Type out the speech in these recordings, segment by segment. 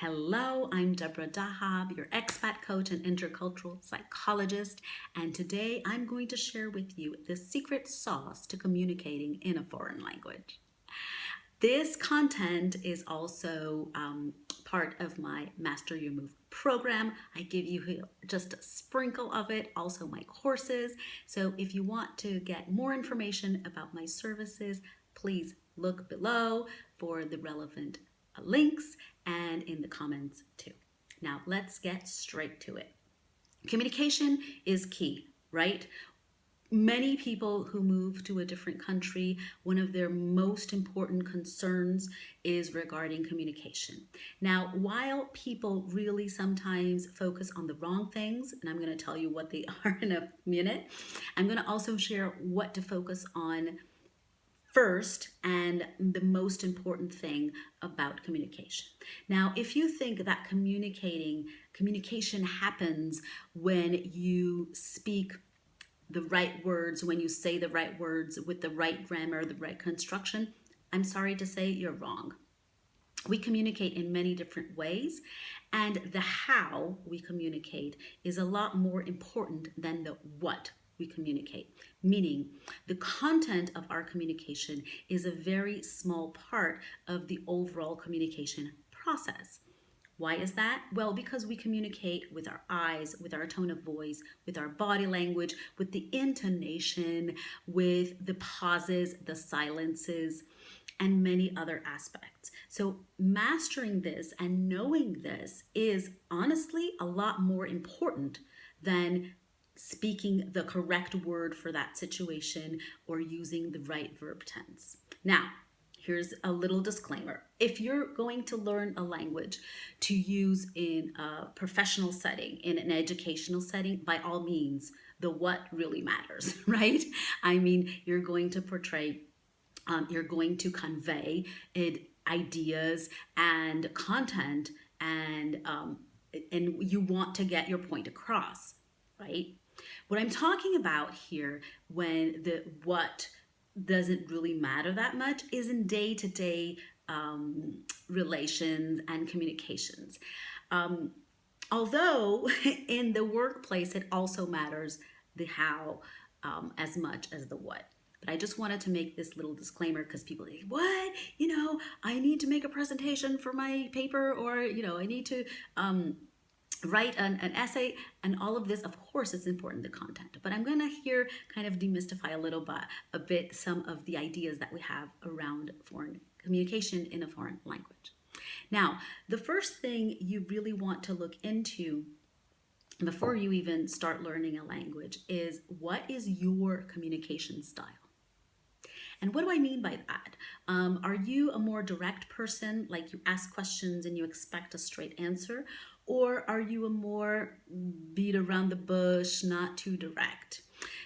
Hello, I'm Deborah Dahab, your expat coach and intercultural psychologist, and today I'm going to share with you the secret sauce to communicating in a foreign language. This content is also part of my Master Your Move program. I give you just a sprinkle of it, also my courses. So if you want to get more information about my services, please look below for the relevant links and in the comments too. Now let's get straight to it. Communication is key, right? Many people who move to a different country, one of their most important concerns is regarding communication. Now, while people really sometimes focus on the wrong things, and I'm going to tell you what they are in a minute, I'm going to also share what to focus on first and the most important thing about communication. Now, if you think that communication happens when you speak the right words, when you say the right words with the right grammar, the right construction, I'm sorry to say you're wrong. We communicate in many different ways, and the how we communicate is a lot more important than the what we communicate. Meaning, the content of our communication is a very small part of the overall communication process. Why is that? Well, because we communicate with our eyes, with our tone of voice, with our body language, with the intonation, with the pauses, the silences, and many other aspects. So mastering this and knowing this is honestly a lot more important than speaking the correct word for that situation or using the right verb tense. Now, here's a little disclaimer. If you're going to learn a language to use in a professional setting, in an educational setting, by all means, the what really matters, right? I mean, you're going to portray, you're going to convey ideas and content, and you want to get your point across, right? What I'm talking about here, when the what doesn't really matter that much, is in day-to-day relations and communications. Although in the workplace, it also matters the how as much as the what. But I just wanted to make this little disclaimer because people think, what? I need to make a presentation for my paper, or, I need to write an essay, and all of this. Of course, it's important, the content, but I'm gonna here kind of demystify a bit some of the ideas that we have around foreign communication in a foreign language. Now, the first thing you really want to look into before you even start learning a language is, what is your communication style? And what do I mean by that? Are you a more direct person, like you ask questions and you expect a straight answer? Or are you a more beat around the bush, not too direct?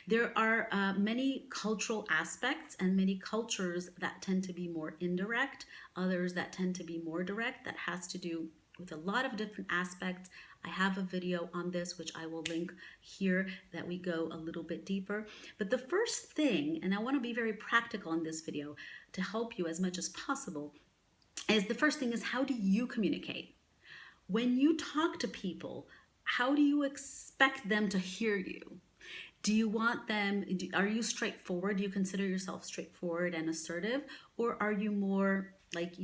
There are many cultural aspects and many cultures that tend to be more indirect, others that tend to be more direct. That has to do with a lot of different aspects. I have a video on this, which I will link here, that we go a little bit deeper. But the first thing, and I want to be very practical in this video to help you as much as possible, is the first thing is, how do you communicate? When you talk to people, how do you expect them to hear you? Do you want them, are you straightforward? Do you consider yourself straightforward and assertive? Or are you more like,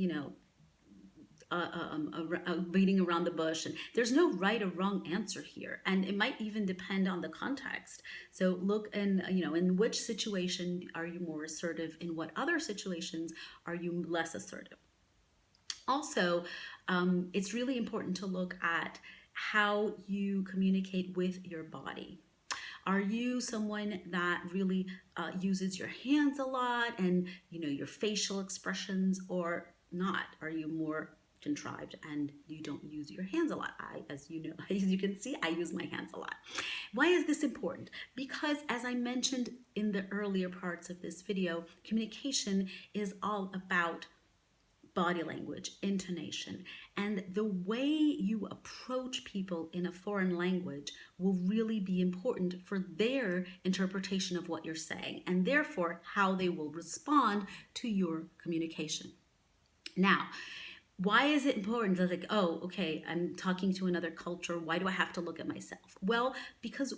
beating around the bush? And there's no right or wrong answer here. And it might even depend on the context. So look, in which situation are you more assertive? In what other situations are you less assertive? Also, it's really important to look at how you communicate with your body. Are you someone that really uses your hands a lot and your facial expressions, or not? Are you more contrived and you don't use your hands a lot? As you can see, I use my hands a lot. Why is this important? Because, as I mentioned in the earlier parts of this video, communication is all about body language, intonation, and the way you approach people in a foreign language will really be important for their interpretation of what you're saying, and therefore how they will respond to your communication. Now, Why is it important? I was like, oh, okay, I'm talking to another culture. Why do I have to look at myself? Well, because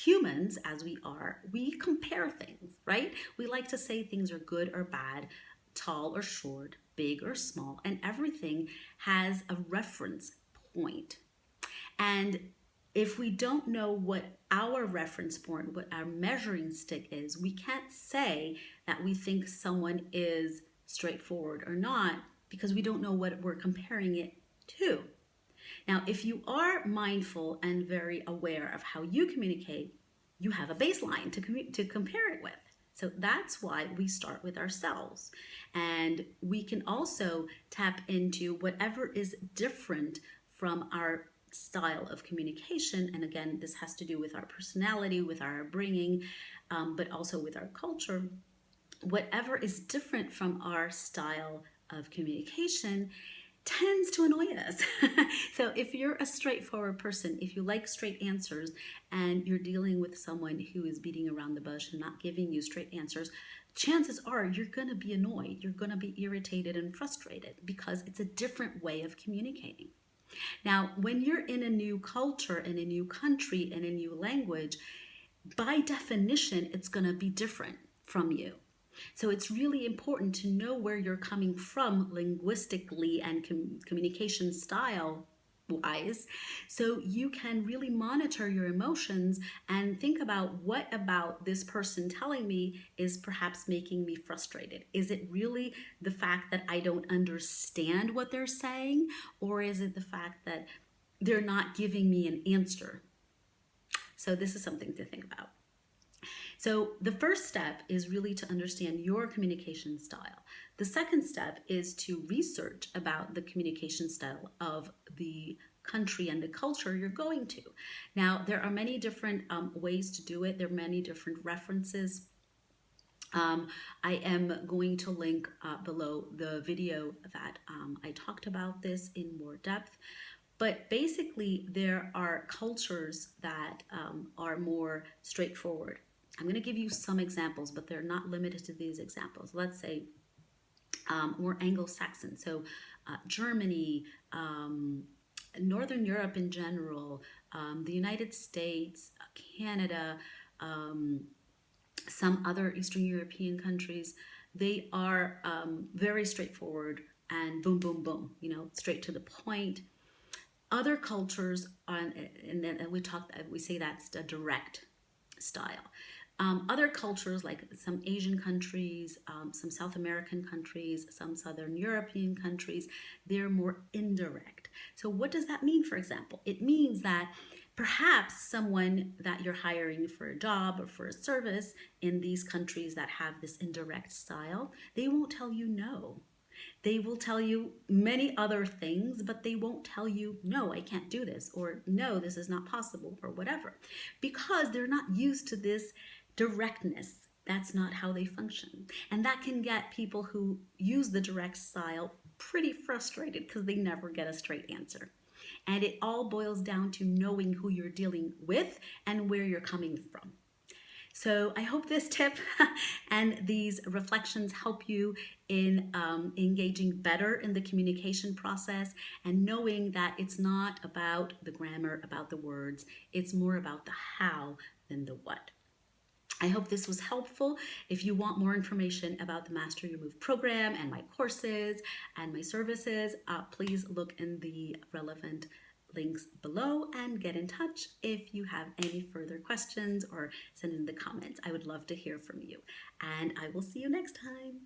humans, as we are, we compare things, right? We like to say things are good or bad, tall or short, big or small, and everything has a reference point. And if we don't know what our reference point, what our measuring stick is, we can't say that we think someone is straightforward or not because we don't know what we're comparing it to. Now, if you are mindful and very aware of how you communicate, you have a baseline to compare it with. So that's why we start with ourselves. And we can also tap into whatever is different from our style of communication. And again, this has to do with our personality, with our bringing, but also with our culture. Whatever is different from our style of communication tends to annoy us. So if you're a straightforward person, if you like straight answers and you're dealing with someone who is beating around the bush and not giving you straight answers, chances are you're going to be annoyed. You're going to be irritated and frustrated because it's a different way of communicating. Now, when you're in a new culture, in a new country, in a new language, by definition, it's going to be different from you. So it's really important to know where you're coming from linguistically and communication style wise, so you can really monitor your emotions and think about what about this person telling me is perhaps making me frustrated. Is it really the fact that I don't understand what they're saying, or is it the fact that they're not giving me an answer? So this is something to think about. So the first step is really to understand your communication style. The second step is to research about the communication style of the country and the culture you're going to. Now, there are many different ways to do it. There are many different references. I am going to link below the video that I talked about this in more depth. But basically, there are cultures that are more straightforward. I'm going to give you some examples, but they're not limited to these examples. Let's say more Anglo-Saxon, so Germany, Northern Europe in general, the United States, Canada, some other Eastern European countries. They are very straightforward and boom, boom, boom, straight to the point. Other cultures, and then we say that's the direct style. Other cultures, like some Asian countries, some South American countries, some Southern European countries, they're more indirect. So what does that mean, for example? It means that perhaps someone that you're hiring for a job or for a service in these countries that have this indirect style, they won't tell you no. They will tell you many other things, but they won't tell you, no, I can't do this, or no, this is not possible, or whatever, because they're not used to this directness. That's not how they function. And that can get people who use the direct style pretty frustrated because they never get a straight answer. And it all boils down to knowing who you're dealing with and where you're coming from. So I hope this tip and these reflections help you in engaging better in the communication process and knowing that it's not about the grammar, about the words. It's more about the how than the what. I hope this was helpful. If you want more information about the Master Your Move program and my courses and my services, please look in the relevant links below and get in touch if you have any further questions, or send in the comments. I would love to hear from you, and I will see you next time.